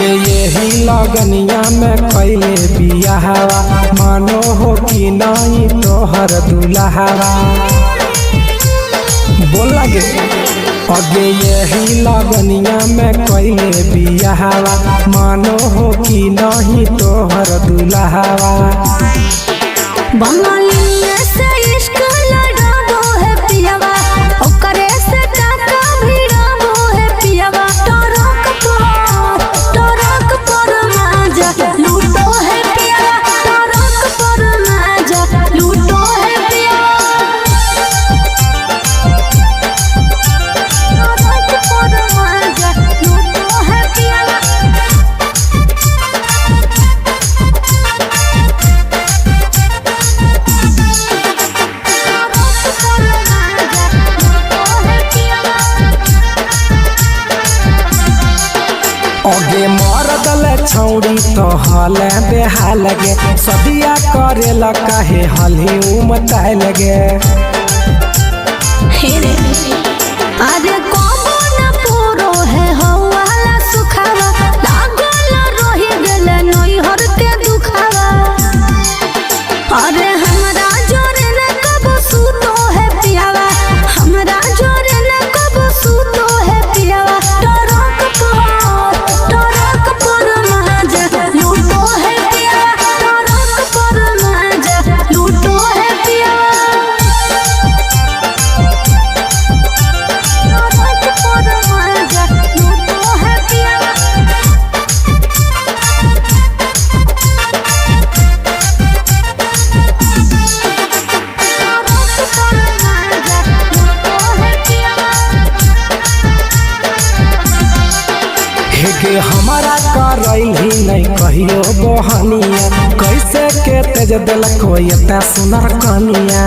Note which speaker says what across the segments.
Speaker 1: अगे यही लगनिया में कैले बियाहवा मानो हो कि नहीं तोहर दुल्हावा बोल लगे। अगे यही लगनिया में कैले बियाहवा मानो हो कि नहीं तोहर दुल्हावा।
Speaker 2: बंगाली से इश्क लड़ाबो है पियावा ओकरे से टाका भिड़ाबो है पियावा। टरक पर माजा लूटो है पियावा टरक पर माजा लूटो है पियावा। टरक पर माजा लूटो है पियावा।
Speaker 1: अगे मरदल छौड़ी तो हले बेहाल गे सदिया करे ला काहे हली उमताए लगे।
Speaker 2: अरे कबो न पूरो है हवाला सुखावा लागल रही गेले नैहर के दुखावा। अरे हमरा जोरे न कबो सूतो है पियावा हमरा जोरे न कबो सूतो है पियावा। टरक पर माजा लूटो है पियावा टरक पर माजा लूटो है पियावा।
Speaker 1: हेगे हमारा करैल ही नहीं कहियो बहनिया कैसे के तेज दिल कोई इतना सुनर कनिया।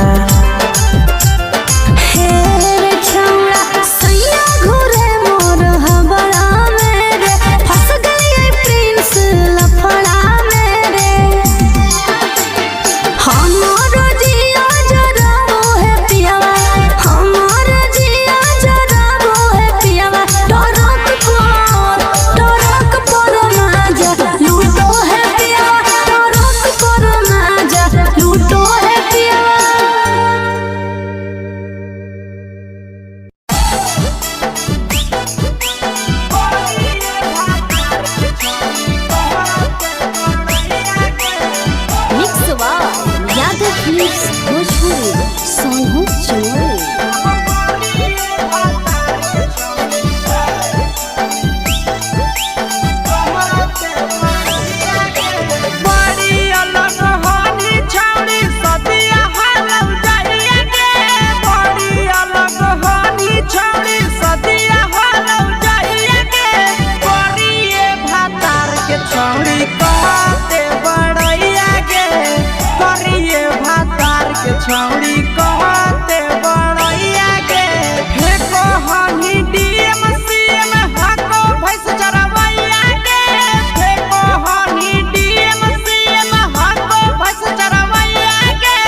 Speaker 3: छौड़ी कहते बड़ैया गे हे कहनी डीएम सीएम हको भैंस चरवैया गे हे कहनी डीएम सीएम हको भैंस चरवैया गे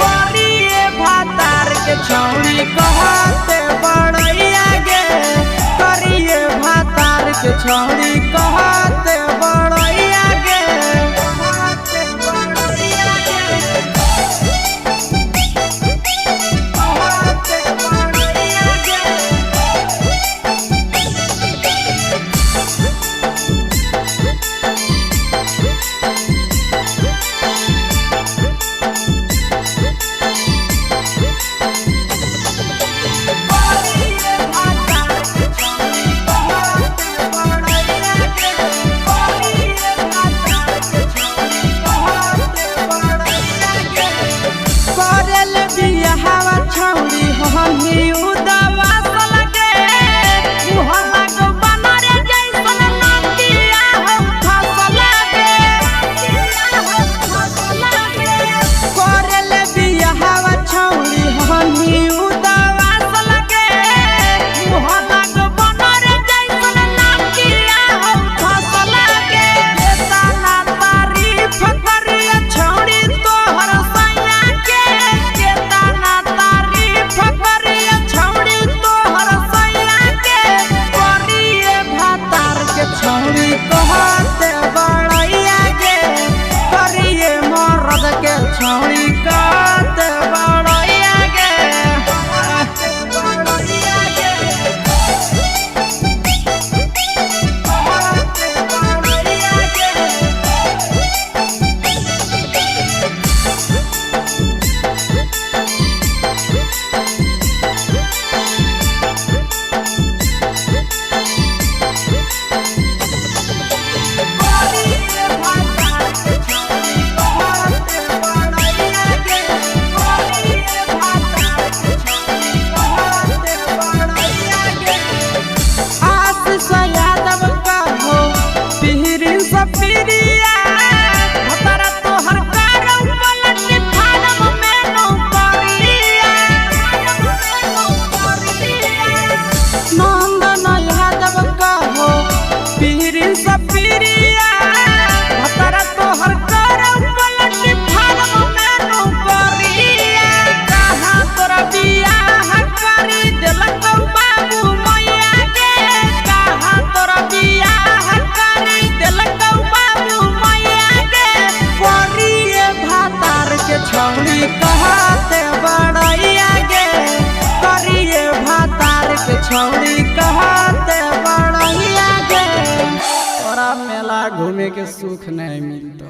Speaker 3: करिए भातार के छौड़ी कहते बड़ैया गे करिए भातार के छौड़ी कहते बड़ैया गे। छौड़ी कहते बड़ैया गे तोरा मेला घूमे के सुख नहीं मिलता।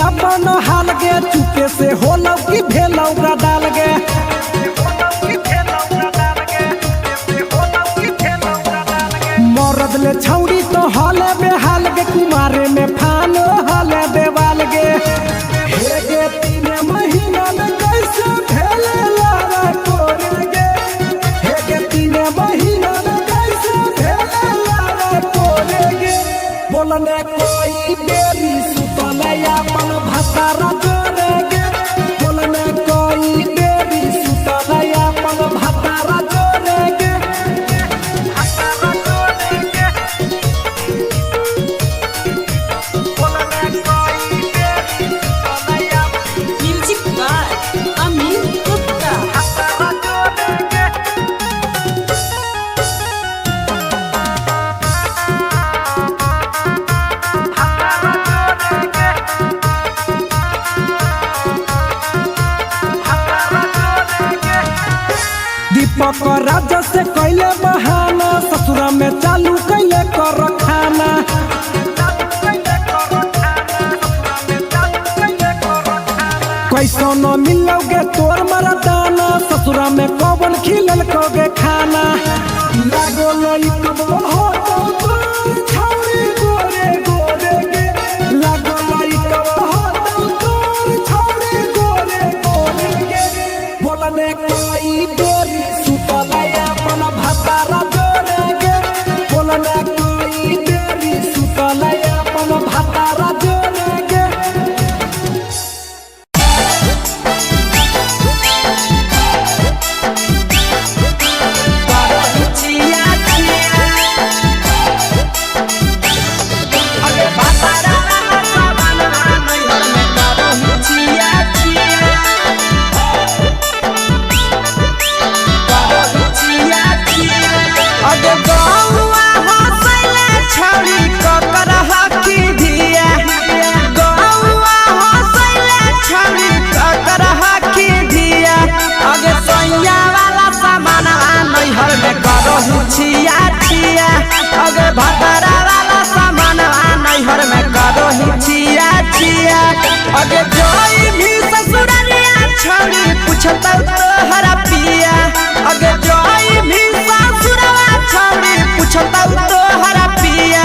Speaker 1: अपन हाल गे चुपे से होलौ की भेलौ डाल गे मरद ले छौड़ी तो हले बेहाल गे कुमारे में फान हले देवाल गे हे गे 3 महीना में कैसे भेले लारा कोरे गे हे गे 3 महीना में कैसे भेले लारा कोरे गे बोलने कोई देरी सुतले अपन भतारा जोरे गे बोलने कोई देरी सुतले अपन भतारा जोरे गे दीपक राजा से कैले बहाना ससुरा में चालू कैले कर खाना कैसो न मिलोगे तोर मरदाना ससुरा में कौन खिलल कोगे खाना लागो लइकब हो तो छौरी गोरे गोरे गे लागो लइकब हो तो छौरी गोरे गोरे गे बोलने कोई देरी सुतले अपन भतारा जोरे गे बोलने कोई देरी सुतले अपन भतारा जोरे गे
Speaker 3: छिया छिया अगे भतारा वाला सामान नैहर में करो ही छिया छिया अगे जोई भी ससुरालिया छौड़ी पूछता तोहरा पिया अगे जोई भी ससुरवा छौड़ी पूछता तोहरा पिया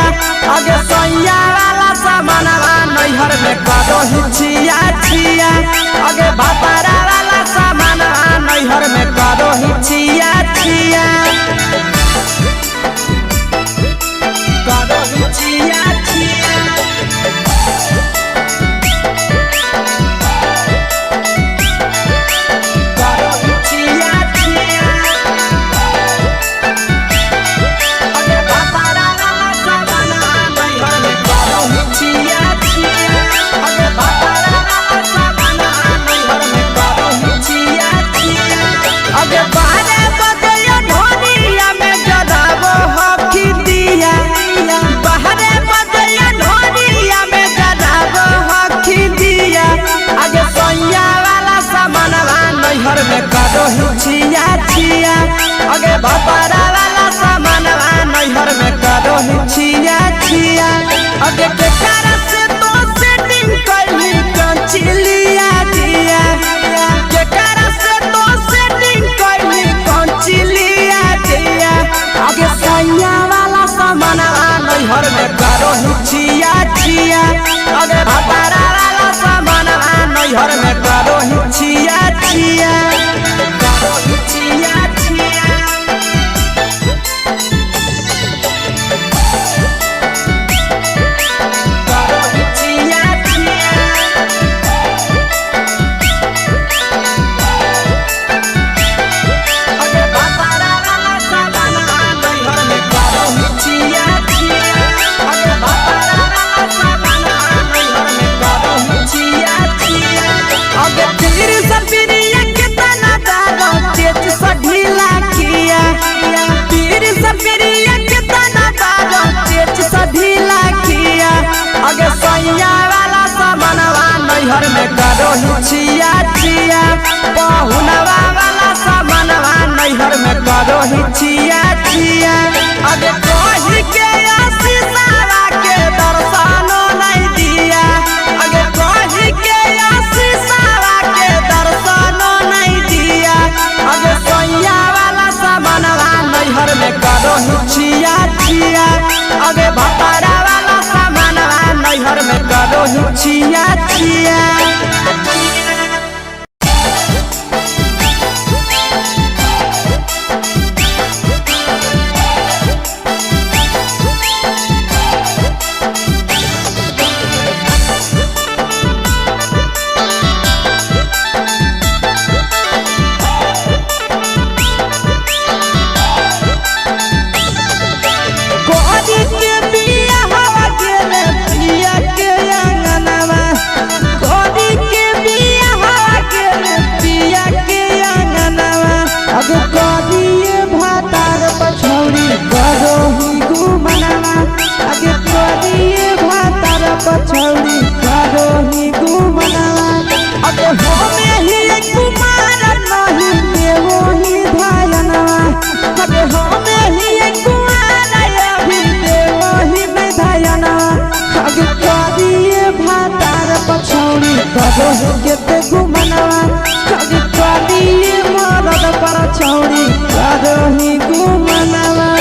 Speaker 3: अगे सैया वाला सामान नैहर में करो ही छिया छिया अगे भतारा वाला सामान नैहर में करो ही छिया छिया छिया छिया छिया में करो ही छिया छिया अगे भपरा वाला सामानवा नैहर में करो ही छिया छिया अगे के कारण से तो सेटिंग कैली कंचिलिया दिया के कारण से तो सेटिंग कैली कंचिलिया दिया अगे सैया वाला सामानवा नैहर में करो ही छिया छिया अगे भपरा वाला सामानवा नैहर में करो ही छिया छिया करो ही छिया छिया नैहर में करो ही छिया छिया पहुनवा वाला सामानवा नैहर में करो ही छिया छिया अगे कही के आशीषवा के दर्शनो नहीं दिया अगे कही के आशीषवा के दर्शनो नहीं दिया अगे सैया वाला सामानवा नैहर में करो ही छिया छिया अगे भपरा वाला सामानवा नैहर में करो ही छिया छिया
Speaker 1: पछौड़ी करो ही घुमनावा अब हमें ही कुमार नहीं देवो ही धायनवा अब हमें ही कुमार अभी देवो ही धायनवा अब करिए भातार पछौड़ी करो ही केते घुमनावा अब करिए मरद पर छौड़ी करो ही घुमनावा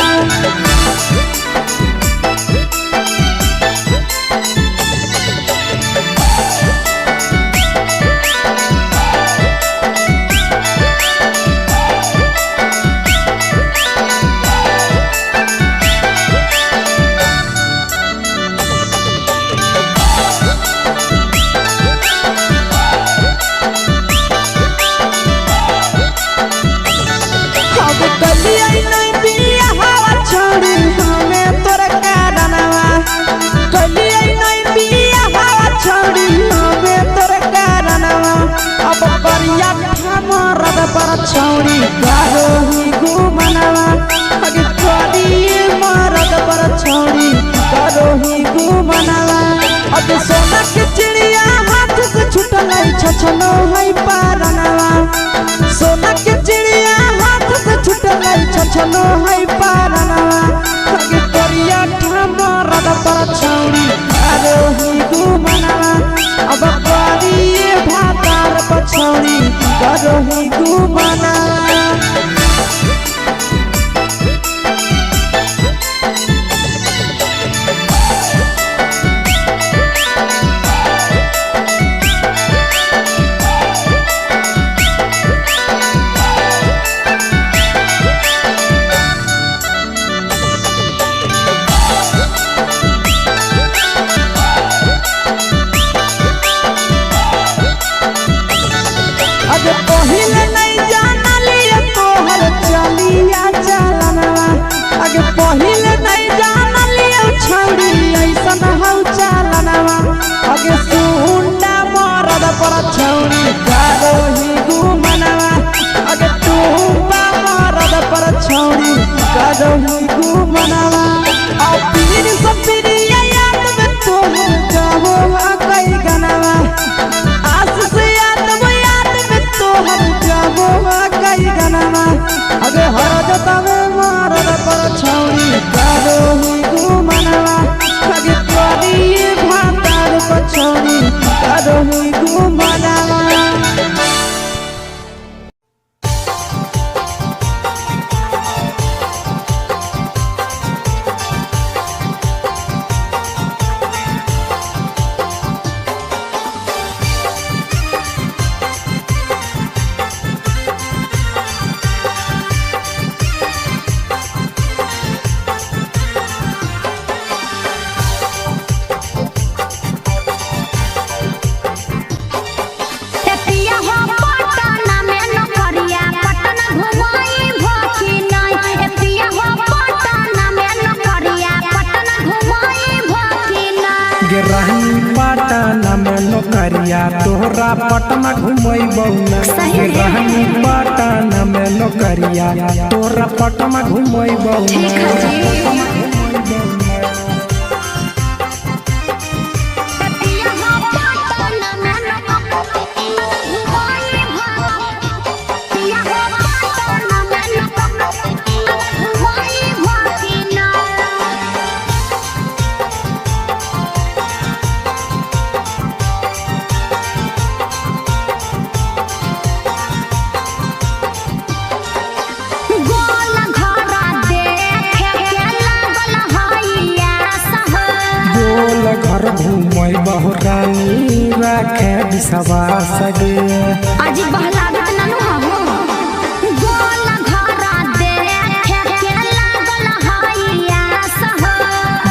Speaker 1: छौड़ी करो ही घुमनावा अगे करिए मरद पर छौड़ी करो ही घुमनावा अगे सोना के चिड़िया हाथ से छूटल छछनो है पारनावा सोना के चिड़िया हाथ से छूटल छछनो है पारनावा अगे करिया मरद पर छौड़ी करो ही घुमनावा अब करिए भातार पर छौड़ी करो ही घुमनावा पहिले नहीं जानलिए तोहर चलिया चलनवा अगे पहिले नहीं जानलिए छौड़ी ऐसन हौ चलनवा अगे सुंडा मरद पर छौड़ी करो ही घुमनावा अगे टूपा मरद पर छौड़ी करो ही घुमनावा और पीर सब पीरिया याद में तोहर जाबो कई गनावा आस से याद में तोहर जाबो
Speaker 3: अगे हर जतावे मारद पर छौरी करो ही घुमनवा अगे तोरी भातार पर छौरी करो ही घुमनवा
Speaker 1: पटना में नौकरिया तोहरा पटना घुमैबौ ना रहनी पटना में नौकरिया तोहरा पटना घुमैबौ ना घुमई बहुरानी राखे विश्वास गे
Speaker 2: आज बहला ननु हमो गोल घरा देखे के लागल हइया सह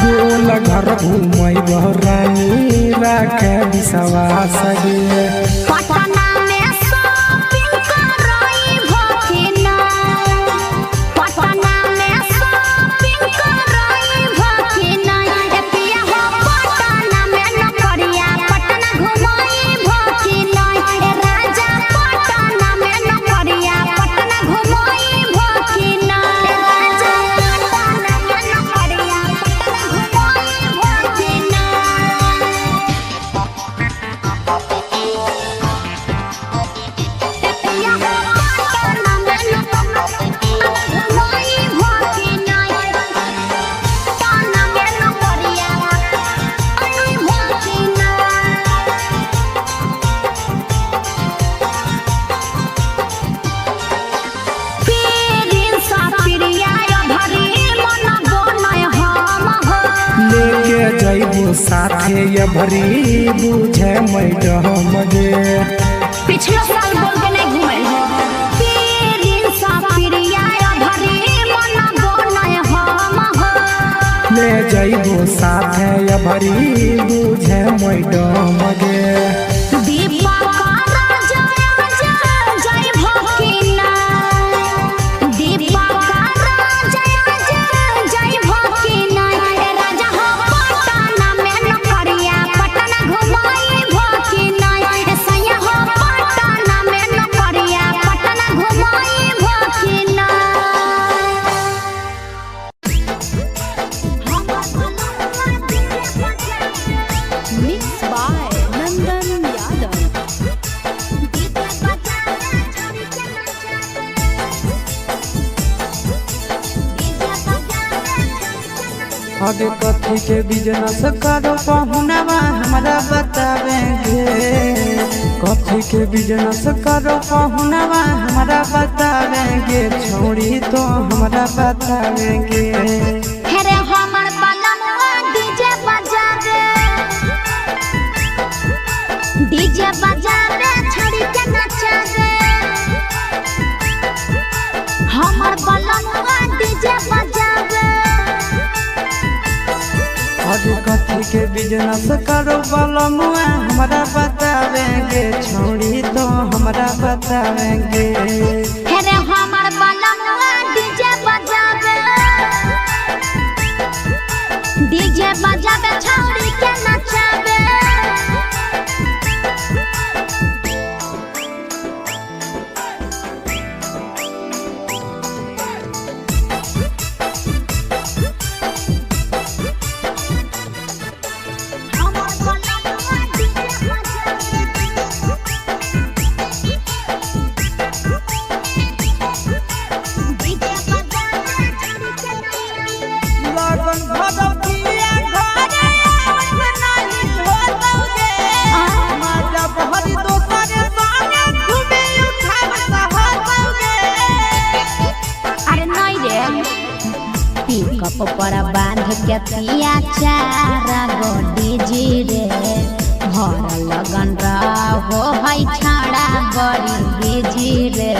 Speaker 1: गोल घर घुमई बहुरानी राखे विश्वास गे
Speaker 2: पटना में शॉपिंग करई भकिना पटना में शॉपिंग करई भकिना ए पिया हो पटना में नौकरिया पटना घुमई भकिना ए राजा पटना में नौकरिया पटना घुमई भकिना ए राजा पटना में नौकरिया पटना घुमई भकिना
Speaker 1: जइबो साथे ये भरी बुझे मैडम गे
Speaker 2: पिछला साल बोल के नहीं घुमल हो पीरिन सा पिरिया भरी मन बोनय हम हो
Speaker 1: ले जइबो साथे ये भरी बुझे मैडम गे
Speaker 2: दीपा का राजा जय भकिना दीपा का राजा जय भकिना ए राजा हो पटना में नौकरिया पटना घुमई भकिना ए सैया हो पटना में नौकरिया Patna घुमई भकिना
Speaker 4: Mixed by Nandan Yadav.
Speaker 3: आगे कथी के बिजनेस करो पहुनवा हमरा बतावेंगे कथी के बिजनेस करो पहुनवा हमरा बतावेंगे छोड़ी तो हमरा बतावेंगे
Speaker 2: हेरे हमर बलनुआ डीजे बजावे छड़ी के नचावे हमर बलनुआ डीजे बजावे
Speaker 3: आगे कथी के बिजनेस करो बलमुआ हमरा बतावेंगे छोड़ी तो हमरा बतावेंगे
Speaker 2: हेरे हमर बलनुआ डीजे बजावे छड़ी के नचावे ऊपर बांध के पिया चारा गोडी जी रे भर लगन रहो है छाड़ा बड़ी जी रे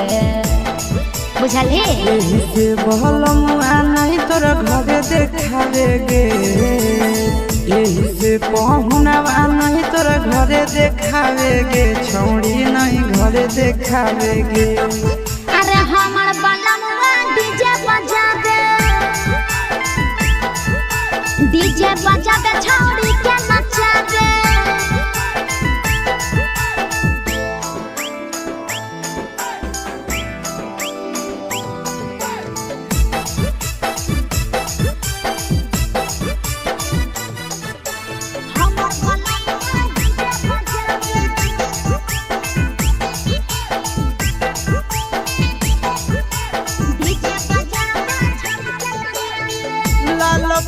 Speaker 2: बुझली
Speaker 3: यही से बहलमुआ नहीं तोर घरे देखावे गे यही से पहुनवा नहीं तोर घरे देखावे गे छौड़ी नहीं घरे देखावे गे
Speaker 2: अरे हमर बलमुआ डीजे बजा दे छौड़ी के नचा दे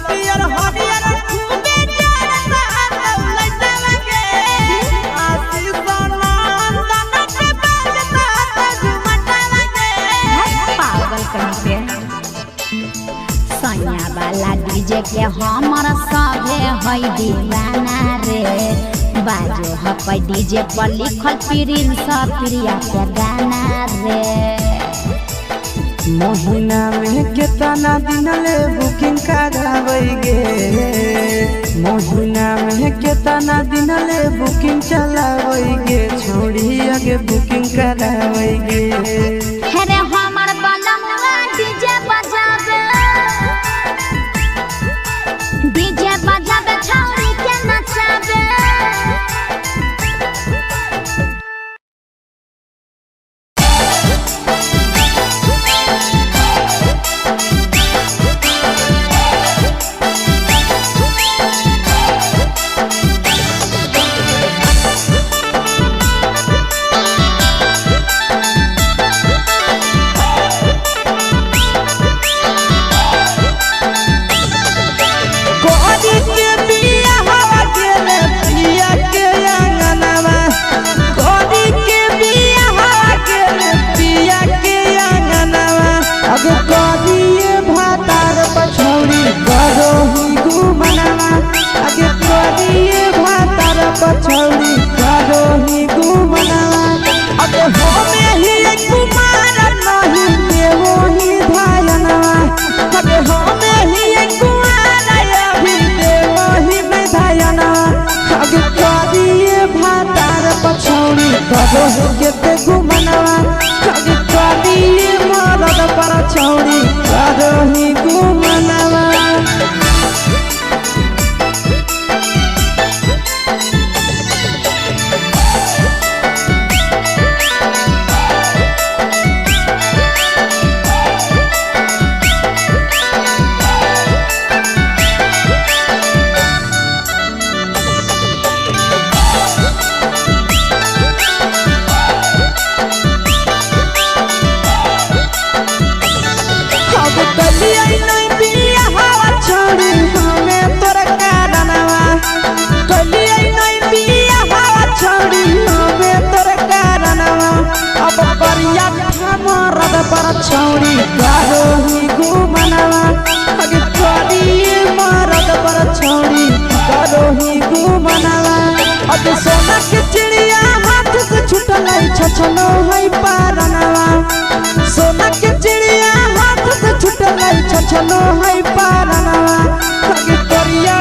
Speaker 3: पियर हरियर खूबे जरता लइटा लगे आशीष नंदन के बजता झुमटा लगे
Speaker 2: पागल कहीं पे सैया वाला डीजे के हमर सभे है दीवाना रे बाजो है डीजे पर लिखल प्रिंस प्रिया के गाना रे
Speaker 3: महीना में कितना दिन ले बुकिंग करावेगे महीना में कितना दिन ले बुकिंग चलावेगे छोड़ी आगे बुकिंग करावेगे
Speaker 2: अरे हमर बलमुआ डीजे बजावे छौड़ी के नचावे
Speaker 3: पछौड़ी करो ही घुमना अब होमे ही कुमार नहीं देवो ही धायना अब होमे ही कुमार अभी देवो ही धायना अब करिए भातार पछौड़ी करो ही केते घुमना अब करिए मरद पर छौड़ी करो ही घुमना छौड़ी करो ही घुमना आगे करिए मरद पर छौड़ी करो ही घुमना अब सोना के चिड़िया हाथ से छूटल छछनो है पारना सोना के चिड़िया हाथ से छूटल छछनो है पारना आगे करिया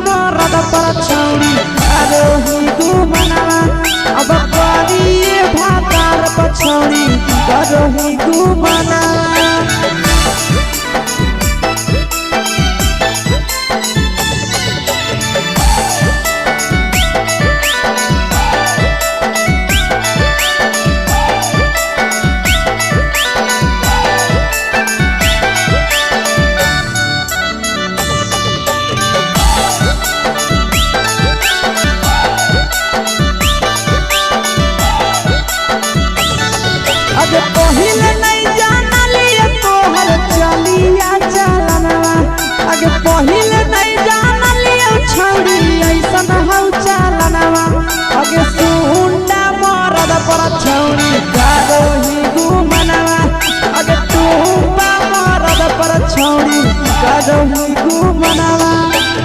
Speaker 3: मरद पर छौड़ी करो ही घुमना अब करिए भातार पर छौड़ी करो ही घुमना पहिले नहीं जाना लिए तोहर चलिया चलना आगे पहिले नहीं जाना लिए छौड़ी ऐसन हौ चलना आगे सुंडा मरद पर छौड़ी करो ही घुमना आगे तू मरद पर छौड़ी करो ही घूमनवा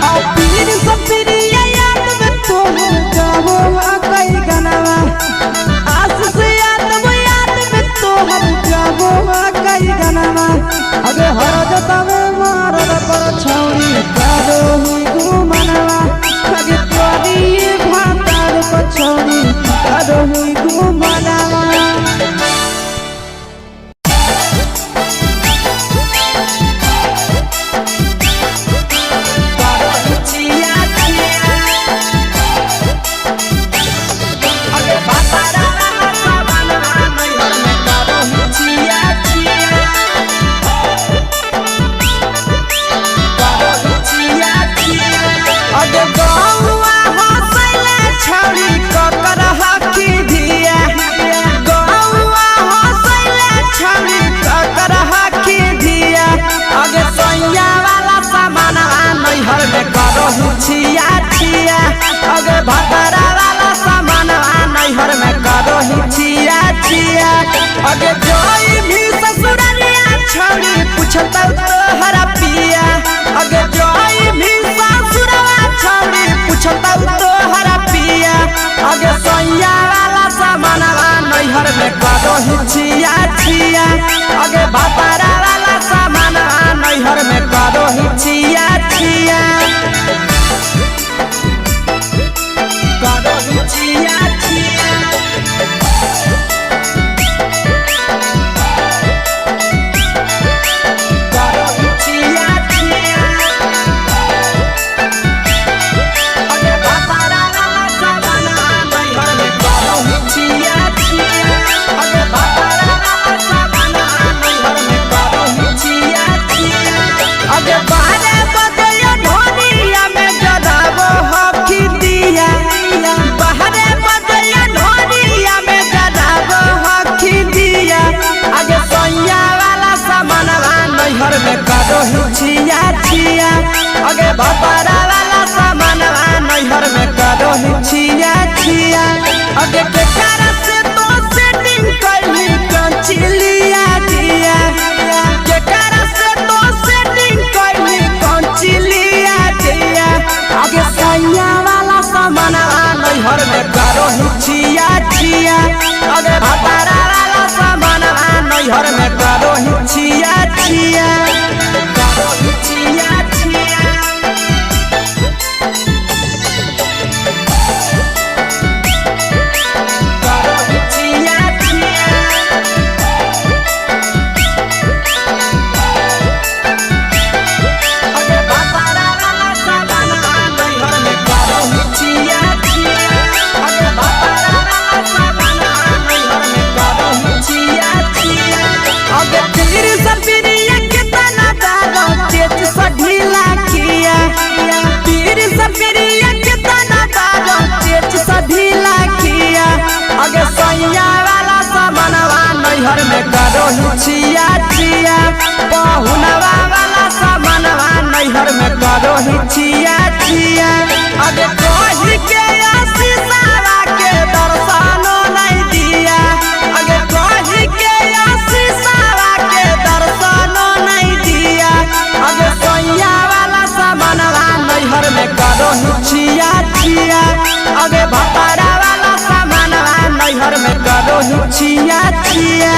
Speaker 3: और पीर सपरिया याद में तो गावो कई गनवा आशीष याद में तो गावो कई गनवा अगे हर जतवे मारद पर छौरी गावो घूमनवा अगे तोरी भातार पर छौरी गावो घूमनवा छिया छिया अगे भतरा वाला सामान नैहर में करो ही छिया छिया अगे जोई भी ससुरालिया छोड़ी पूछता तोहरा पिया अगे जोई भी ससुरवा छोड़ी पूछता तोहरा पिया अगे सैया वाला सामान नैहर में करो ही छिया छिया अगे भतरा वाला सामान नैहर में करो ही छिया छिया छिया छिया छिया छिया अगे भतरा वाला सामान नैहर में करो छिया छिया अगे भतरा वाला सामान नैहर में करो छिया छिया अगे बारे बदलिया ढोलिया में जदाबो हकी दिया बाहरे बदलिया ढोलिया में जदाबो हकी दिया आगे सैया वाला सामान नैहर में करो छिया छिया आगे भतरा वाला सामान नैहर में करो छिया छिया आगे के cara से तो सेटिंग करली कंचिलिया दिया के cara से तो सेटिंग करली कंचिलिया दिया आगे सैया वाला सामान नैहर में करो छिया छिया अगे भतरा वाला सामान नैहर में करो छिया छिया करो छिया छिया करो छिया छिया अगे भतरा वाला सामान नैहर में करो छिया छिया अगे भतरा वाला सामान नैहर में करो छिया छिया अगे तीर सपरिया कितना दारो तेज सढीला किया तीर सपरिया कितना दारो तेज सढीला किया अगे सैया वाला सामान नैहर में करो छिया छिया पहुनवा वाला सामान नैहर में करो छिया छिया अगे कोही के आशीषवा के दर्शनो नहीं दिया अगे कोही के आशीषवा के दर्शनो नहीं दिया अगे सैया वाला सामान नैहर में करो छिया छिया अगे भतरा वाला सामान नैहर में करो छिया छिया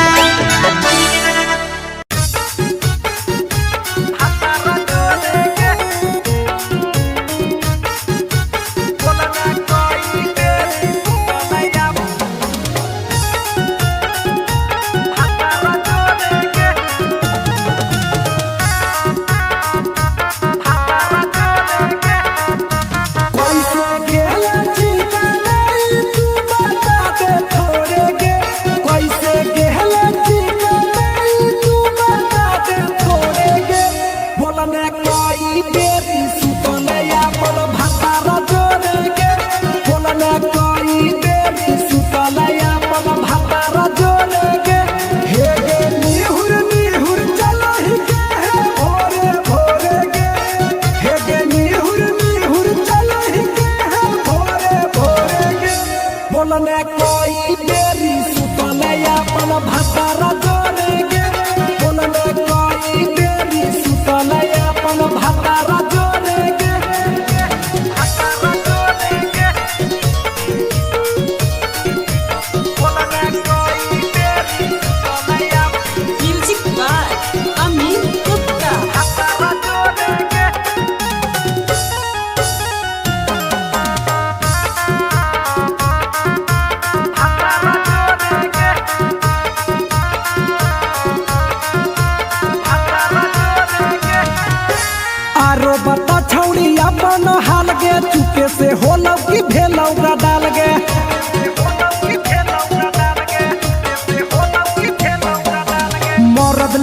Speaker 1: कैसे गेला चिकनाई तू बता दे थोड़े गे कैसे गेला चिकनाई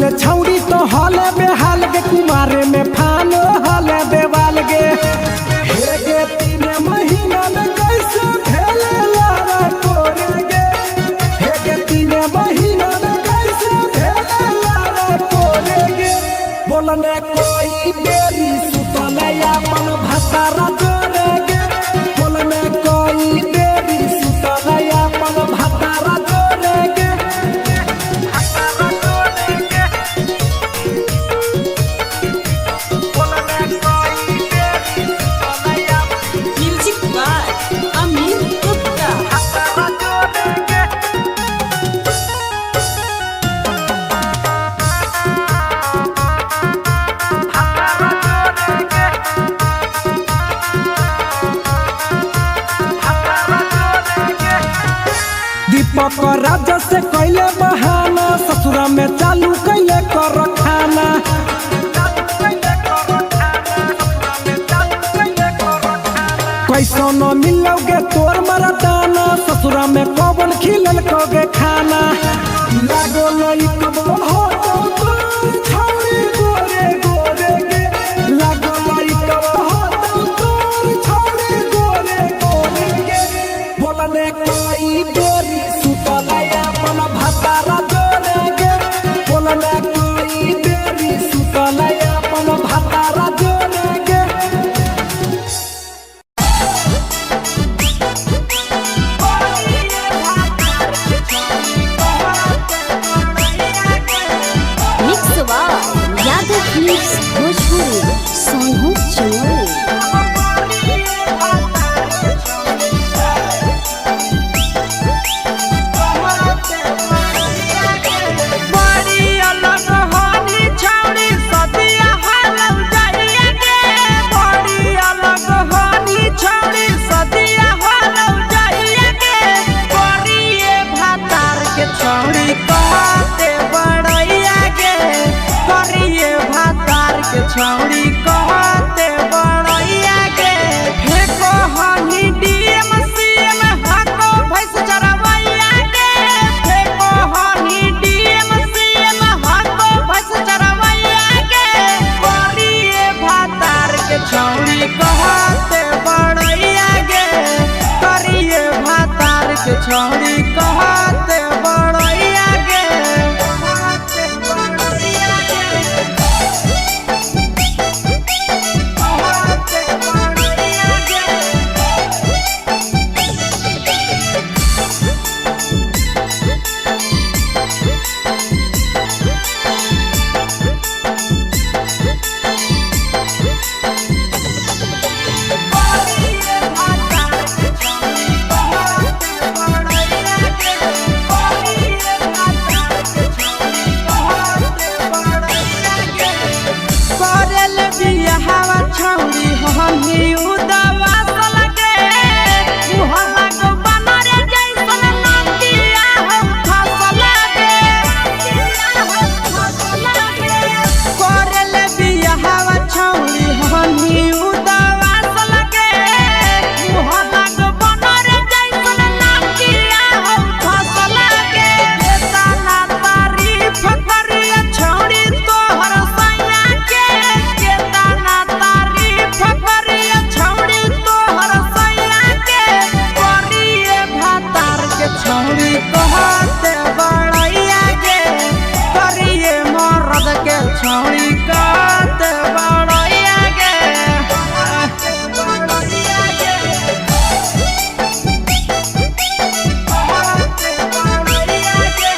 Speaker 1: कैले छौड़ी तो हले बेहाल गे कुमारे में फानो हले देवाल गे हे गे 3 महीना में कैसे भेले लारा कोरे गे हे गे 3 महीना में कैसे भेले लारा कोरे गे बोलने कोई बेरी सुतले अपन भतारा जोरे गे बोलने कोई बेरी सुतले अपन भतारा जोरे गे
Speaker 4: म्यूजिक बाय अमित गुप्ता।
Speaker 1: दीपक राजा से कैले बहाना ससुरा में चालू कैले कर खाना कैसो न मिलोगे तोर मरदाना ससुरा में कौन खिलल कोगे खाना लागो लई कब हो तो तोर छौरी गोरे गोरे गे लागो लई कब हो तो तोर छौरी गोरे गोरे गे बोलने कोई बेरी सुतले अपन भतारा जोरे गे बोलने कोई बेरी सुतले अपन भतारा जोरे गे
Speaker 2: mix by Yadav films Bhojpuri Sonu चोरी।
Speaker 3: बड़ी अलग हानी छौड़ी सदिया हालम जाइए गे बड़ी अलग हानी छौड़ी सदिया हालम जाइए गे करिए भातार के छौड़ी कहते बड़ैया गे करिए भातार के छौड़ी कहते बड़ैया गे हे कहनी डीएम सीएम हाको भैंस चरवैया गे हे कहनी डीएम सीएम हाको भैंस चरवैया गे करिए भातार के छौड़ी कहते बड़ैया गे करिए भातार के छौड़ी कहते बड़ैया गे कहते बड़ैया गे कहते बड़ैया गे करल बियाहवा छौड़ी हमी उदवा लगे मुहल्ला को बनरे जैसन नंदिया हम फसल लगे करल बियाहवा छौड़ी हमी उदवा लगे मुहल्ला को बनरे जैसन नंदिया हम फसल लगे केतना तारीफ करिए छौड़ी तोहर सैया के केतना तारीफ करिए छौड़ी तोहर सैया के करिए भातार के छौड़ी कहते बड़ैया गे करिए मर्द के छौड़ी कहते बड़ैया गे कहते बड़ैया गे कहते बड़ैया गे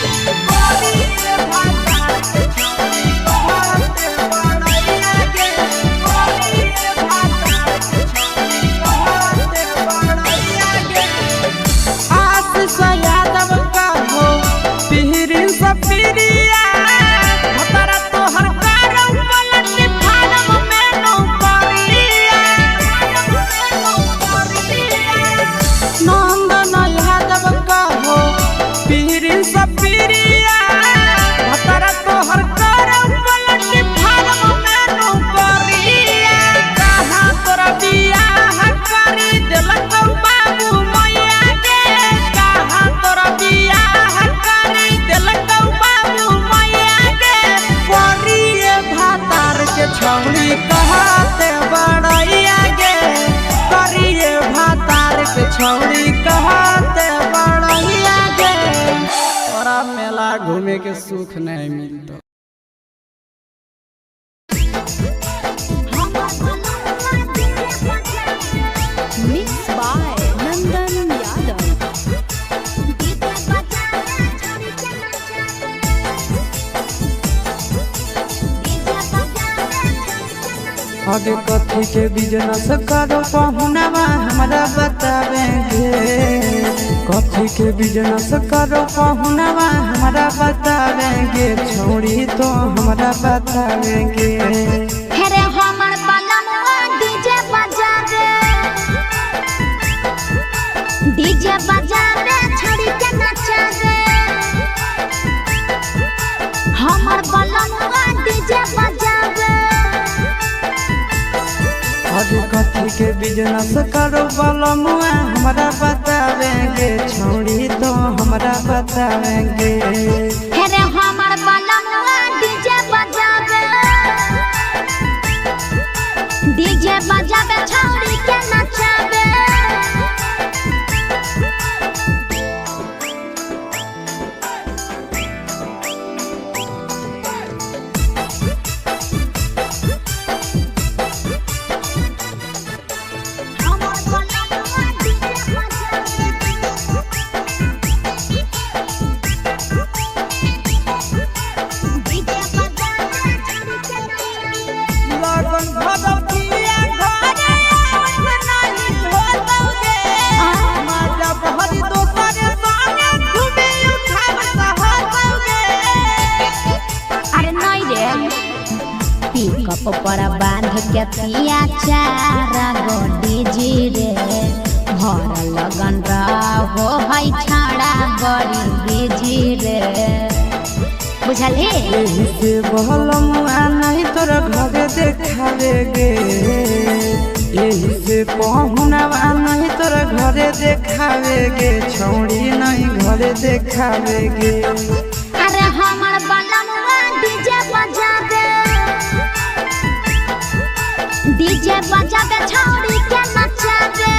Speaker 3: करिए भातार के छौड़ी कहते बड़ैया गे करिए भातार के छौड़ी कहते बड़ैया गे आशीष यादव कहो पिहरी सपिरिया भतरा तोहर कारौ पलट फार्म में नौकरिया नंदन यादव कहो पिहरी सपिरिया भतरा तोहर कारौ पलट छौरी कहते बड़हिया गे
Speaker 1: तोरा मेला घूमे के सुख नहीं मिलता।
Speaker 2: मिक्स बाय नंदन यादव।
Speaker 3: आगे कथी के बिजनेस करो पहुनवा हमरा बतावेंगे। कथी के बिजनेस करो पहुनवा हमरा बतावेंगे। छौरी तो हमरा बतावेंगे।
Speaker 2: हेरे हमर बलमुआ डीजे बजा दे, डीजे बजा दे छोड़ी के नचा दे। हमर बलमुआ डीजे बजा दे।
Speaker 3: आगे कथी के बिजनेस करो बलमुआ हमरा बतावेंगे। छौरी तो हमरा बतावेंगे।
Speaker 2: हेरे हमर बलमुआ डीजे बजा दे, डीजे बजा दे छोड़ी के नचा दे।
Speaker 3: लगन भदौतिया घरे नहीं ढोलौगे। माजा बहरी दोसरे संगे खूबे उठाब सहलौगे।
Speaker 2: अरे नहीं रे, पिकअप पर बांध के पिया चारा गोडी जी रे। भर लगन रहो है छाड़ा बड़ी बीजी रे। बुझली?
Speaker 3: एही से बहलमुआ नहीं तोर घरे देखावेगे। एही से पहुनवा नहीं तोर घरे देखावेगे। छौरी नहीं घरे देखावेगे।
Speaker 2: अरे हमर बलमुआ डीजे बजा दे, डीजे बजा दे छोड़ी के नचा दे।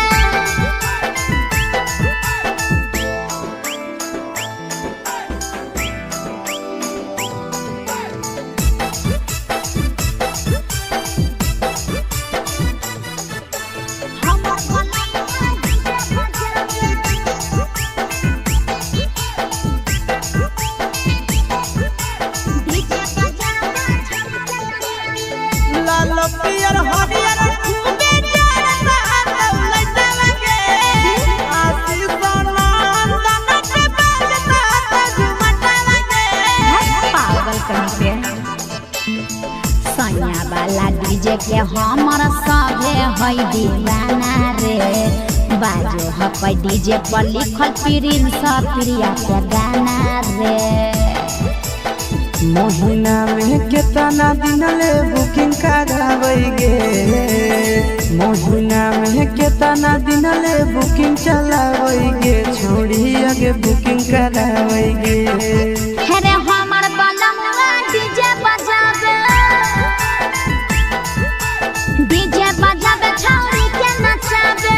Speaker 3: लाल पियर हरियर खूबे जरता दौलत लगे। आशीष नंदन के बजता झुमट लगे।
Speaker 2: पागल कहीं पे सैया वाला डीजे के हमर सभे है दीवाना रे। बाजो हपै डीजे पर लिखल प्रिंस प्रिया के गाना रे।
Speaker 3: महीना में केतना दिन ले बुकिंग करावेगे। महीना में केतना दिन ले बुकिंग चलावेगे। छौरी आगे बुकिंग करावेगे।
Speaker 2: हेरे हमर बलमुआ डीजे बजा दे, डीजे बजा दे छोड़ी के नचा दे।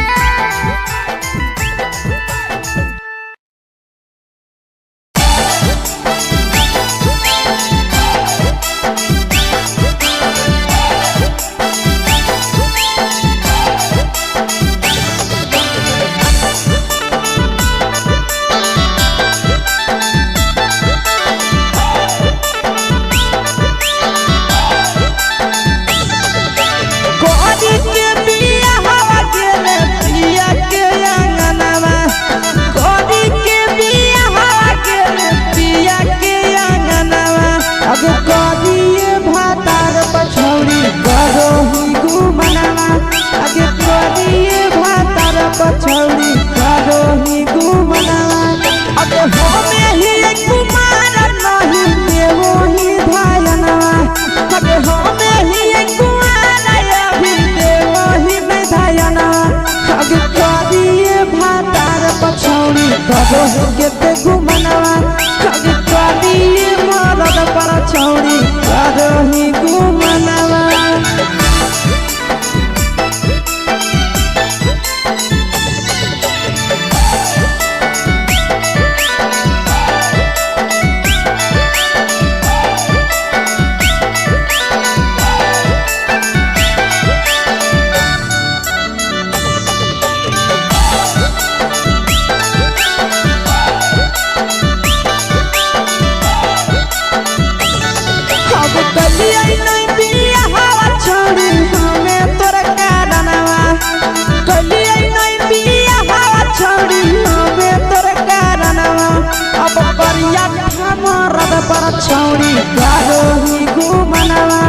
Speaker 3: पर छौड़ी करोही घुमनवा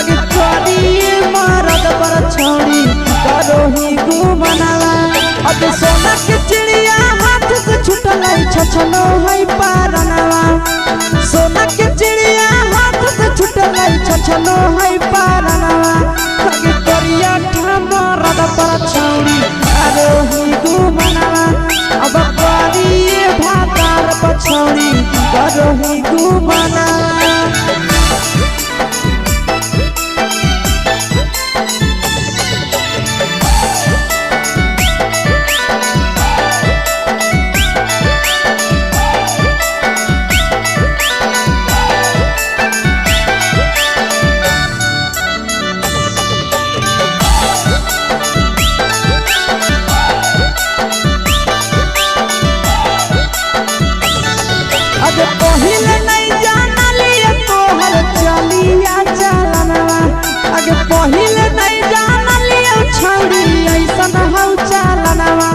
Speaker 3: अगे करिए मरद पर छौड़ी करोही घुमनवा अगे सोना के चिड़िया हाथ से छूटल छछनो है पारनवा सोना के चिड़िया हाथ से छूटल छछनो है पारनवा अगे करिया मरद पर छौड़ी करोही घुमनवा अब करिए भातार पर छौड़ी करोही घुमनवा पहिले नहीं जानलिए तोहर चलिया चलनवा अगे पहिले नहीं जानलिए छौड़ी ऐसन हौ चलनवा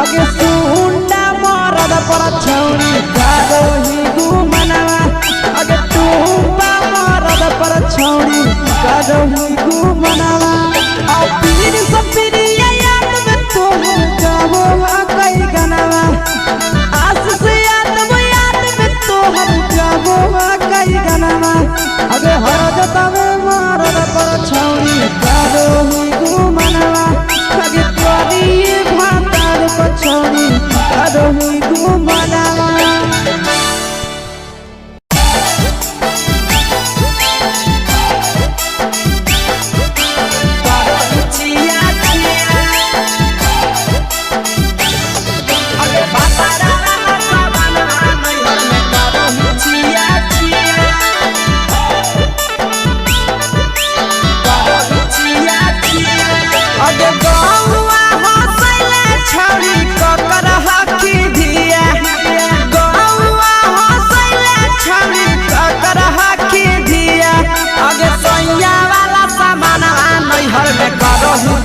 Speaker 3: अगे सुंडा मरद पर छौड़ी करोही घुमनवा अगे टूपा मरद पर छौड़ी करोही घुमनवा आ पीर सब पीरिया याद में तोहर गावो कई गनवा आस से कई गनवा अगे हरद तवे मरद पर छौड़ी करोही घुमनवा अगे करिए भातार पर छौड़ी करोही घुमनवा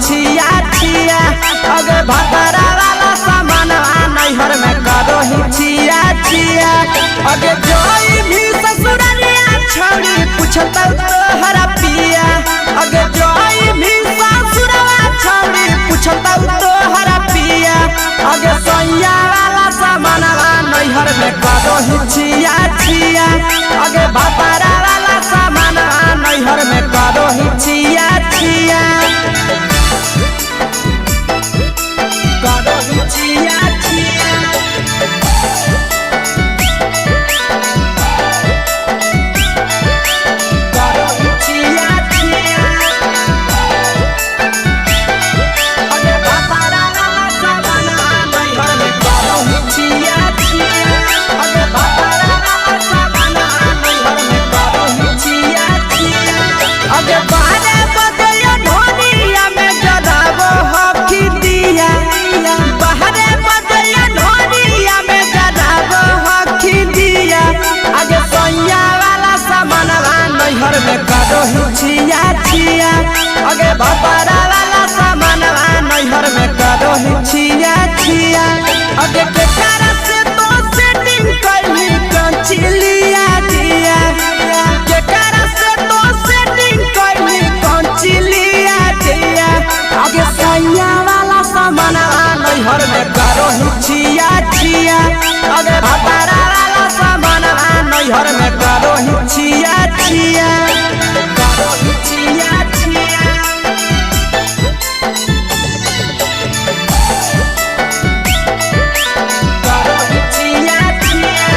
Speaker 3: छिया छिया अगे भतरा वाला सामान नैहर में करोही छिया छिया अगे जोई भी ससुररिया छौड़ी पूछता तोहरा पिया अगे जोई भी ससुरवा छौड़ी पूछता तोहरा पिया अगे सैया वाला सामान नैहर में करोही छिया छिया अगे भतरा वाला सामान नैहर में करोही छिया छिया छिया छिया अगे भतरा वाला सामान नैहर में करोही छिया छिया अगे केकरा से तो सेटिंग कइली कंचिलिया दिया केकरा से तो सेटिंग कइली कंचिलिया दिया अगे सैया वाला सामान नैहर में करोही छिया छिया अगे भतरा वाला सामान नैहर में करोही छिया छिया करोही छिया छिया करोही छिया छिया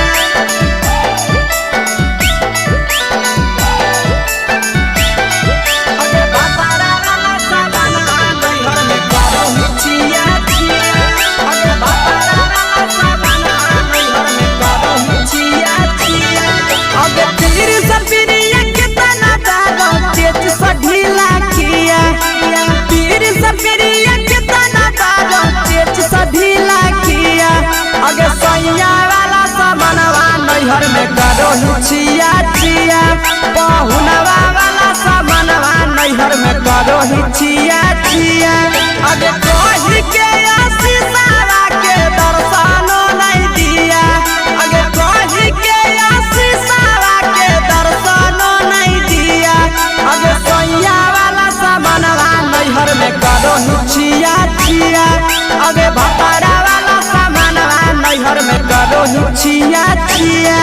Speaker 3: छिया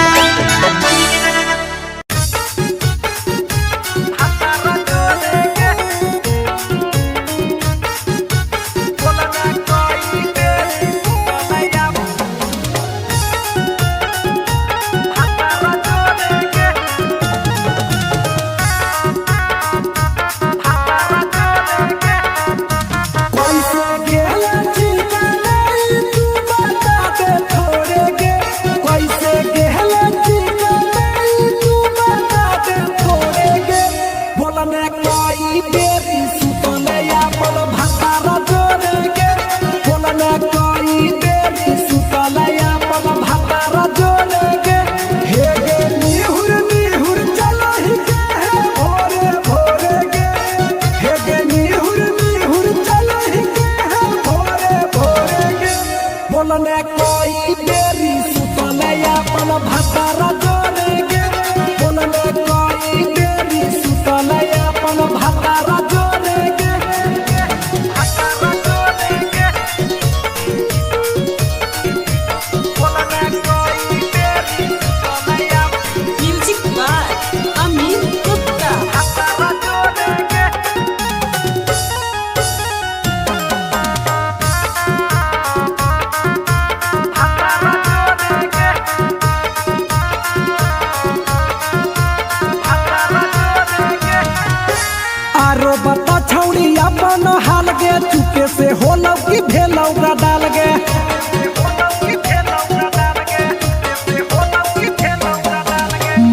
Speaker 1: अपन हाल गे चुपे से होलौ की भेलौ डाल गे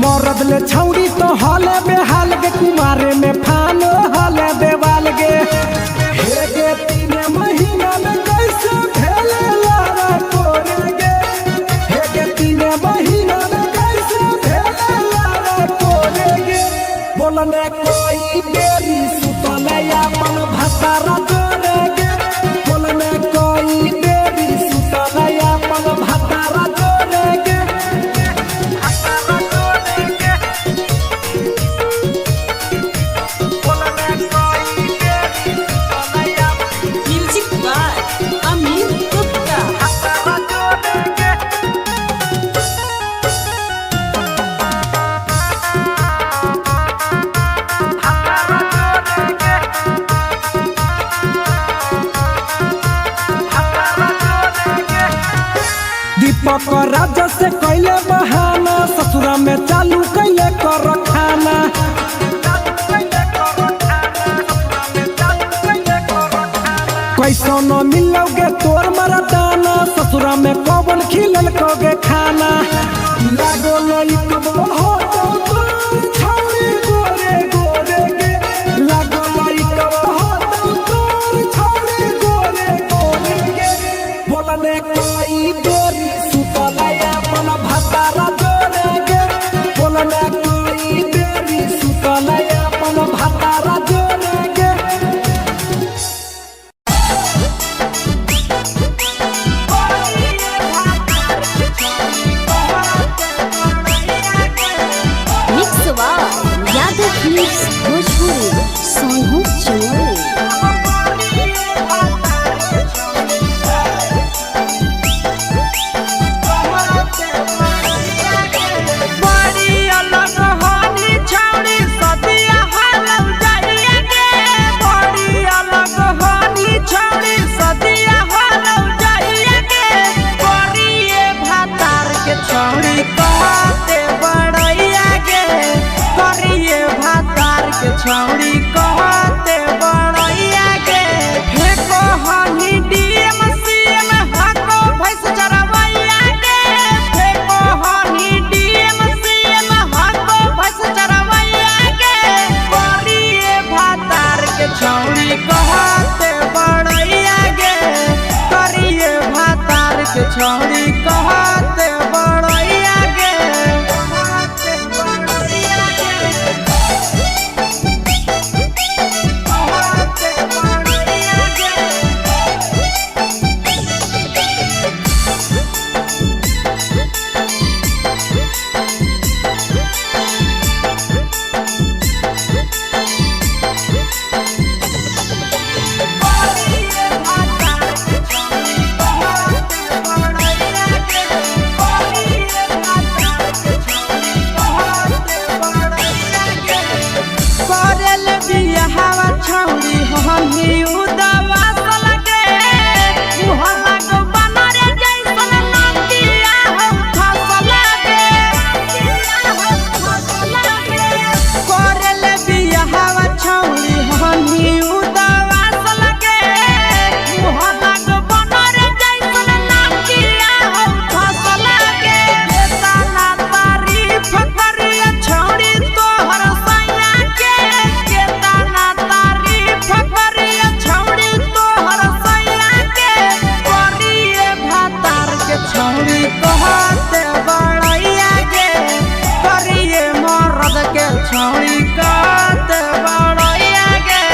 Speaker 1: मरद ले छौड़ी तो हले बेहाल गे कुमारे में फान हले देवाल गे हे गे 3 महीना में कैसे भेले लारा कोरे गे हे गे 3 महीना में कैसे भेले लारा कोरे गे बोलने कोई बेरी सुतले अपन भतारा जोरे गे बोलने कोई बेरी सुतले अपन भतारा जोरे गे
Speaker 4: म्यूजिक बाय अमीर गुप्ता।
Speaker 1: दीपक राजा से कैले बहाना ससुरा में चालू कैले कर खाना कैसो न मिलोगे तोर मरदाना ससुरा में कौन खिलल कोगे खाना लागो लई कब हो छौरी गोरे गोरे गे लागो लई कब हो तोर छौरी गोरे गोरे गे बोलने कोई बेरी सुतले अपन भतारा जोरे गे बोलने कोई बेरी सुतले अपन भतारा जोरे गे
Speaker 2: मिक्स यादव फिल्म्स भोजपुरी सोनू चौहान।
Speaker 3: बड़ी अलग छौड़ी कहत बड़ैया गे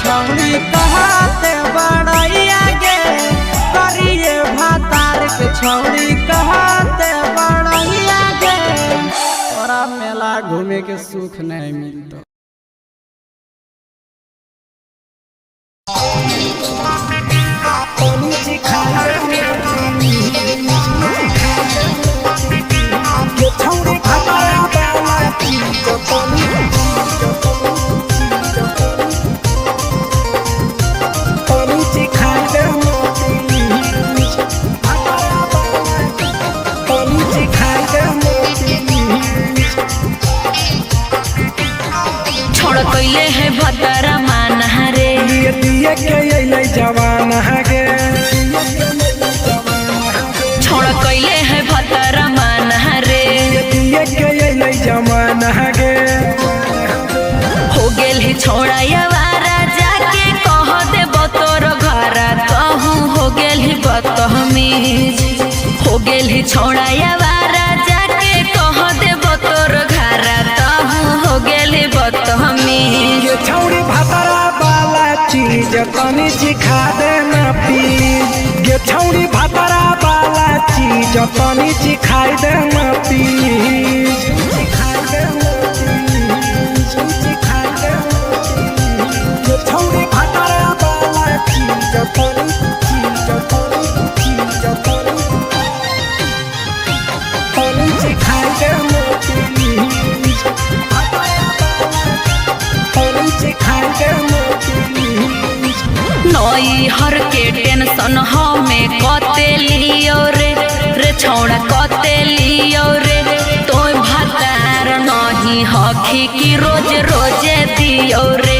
Speaker 3: छौड़ी कहते बड़ैया गे करिए भातार के छौड़ी कहते बड़ैया गे
Speaker 1: तोरा मेला घूमे के सुख नहीं मिलता।
Speaker 2: छोड़ कैले है भतरा मान रे
Speaker 1: दिए के अइले जवान गे
Speaker 2: छोड़ कैले है भतरा मान रे
Speaker 1: दिए के अइले जवान गे
Speaker 2: हो गेल ही छोड़ा यावारा जाके कह दे बतोर घर कहूँ हो गेल ही बतमीज हो गेल ही छोड़ा यावारा जाके कह दे बतोर घर कहूँ हो गेल ही बतमीज
Speaker 1: ये छौड़ी भातरा वाला चीज तनी सिखा दे ना प्लीज ये छौड़ी भातरा वाला चीज तनी सिखाई दे ना प्लीज सिखाई दे ना प्लीज सिखाई दे ये छौड़ी भातरा वाला चीज तनी सिखाई दे ना प्लीज
Speaker 2: नई हर के टेंशन हमें कते लियो रे छौड़ा कते लियो रे तो भातार नहीं हखी की रोज रोजे दियो रे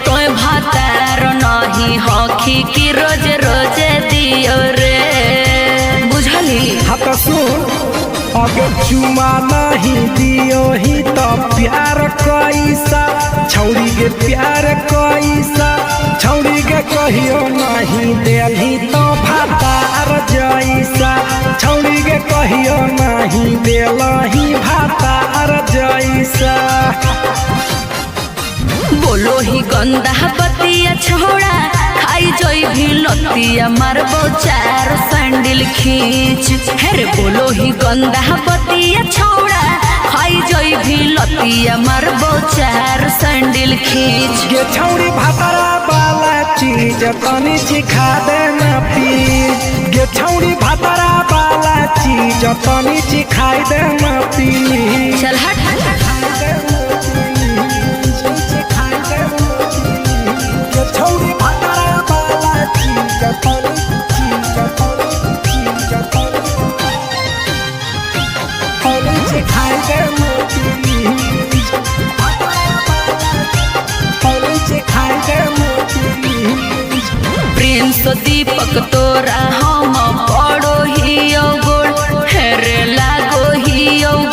Speaker 2: तो भातार नहीं हखी की रोज रोजे दियो रे बुझली
Speaker 1: हाथ सुन अगर चुमा नहीं दियो ही तो प्यार कैसा छौड़ी के प्यार कैसा छौड़ी के कहियो नहीं देलही तो भातार जैसा छौड़ी के कहियो नहीं देलही भातार जैसा
Speaker 2: बोलो ही गंदा बतिया छोड़ा खाई जोई भी लतिया मारबो चार सैंडल खींच हेरे बोलो ही गंदा बतिया छोड़ा खाई जोई भी लतिया मारबो चार सैंडल खींच
Speaker 1: ये छौड़ी भातरा वाला चीज तनी सिखा दे ना प्लीज ये छौड़ी भातरा वाला चीज तनी सिखाई दे ना प्लीज
Speaker 2: चल हट
Speaker 1: छौड़ी भातरा वाला चीज तनी सिखाई दे ना प्लीज सिखाई दे ना प्लीज
Speaker 2: प्रिंस दीपक तोरा हम पड़ो ही गोड़ हेरे लागो ही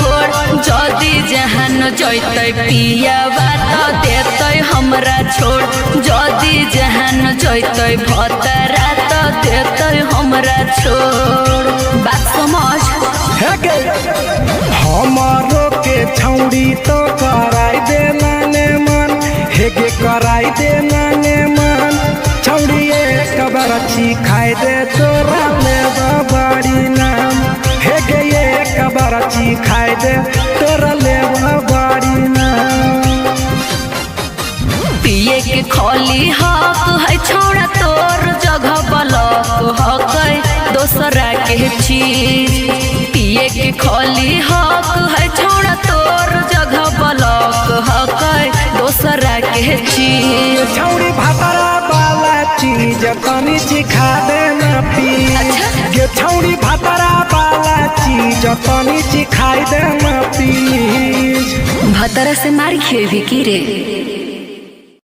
Speaker 2: गोड़ जदी जहान जैते पिया बात देते हमरा छोड़ जदी जहान जैते भतरा तो देते हमरा छोड़ बात समझ
Speaker 1: हमारो के छौड़ी तो कराई देला ने मन हेगे कराई दे नाने मन छौड़िए कबरची खाई दे तोरा ले बड़ी नाम हेगे ये कबरची खाई दे तोरा ले बड़ी नाम
Speaker 2: पिए के खोली हक है छोड़ा तोर जगह बलक हक है दोसरा के चीज पिए के खोली हक है छोड़ा तोर जगह बलक हक है दोसरा के चीज
Speaker 1: छौड़ी भातरा वाला चीज तनी चिखा दे ना पी गे छौड़ी भातरा वाला चीज तनी चिखाई दे ना पी
Speaker 2: भतरा से मार खेबी की रे।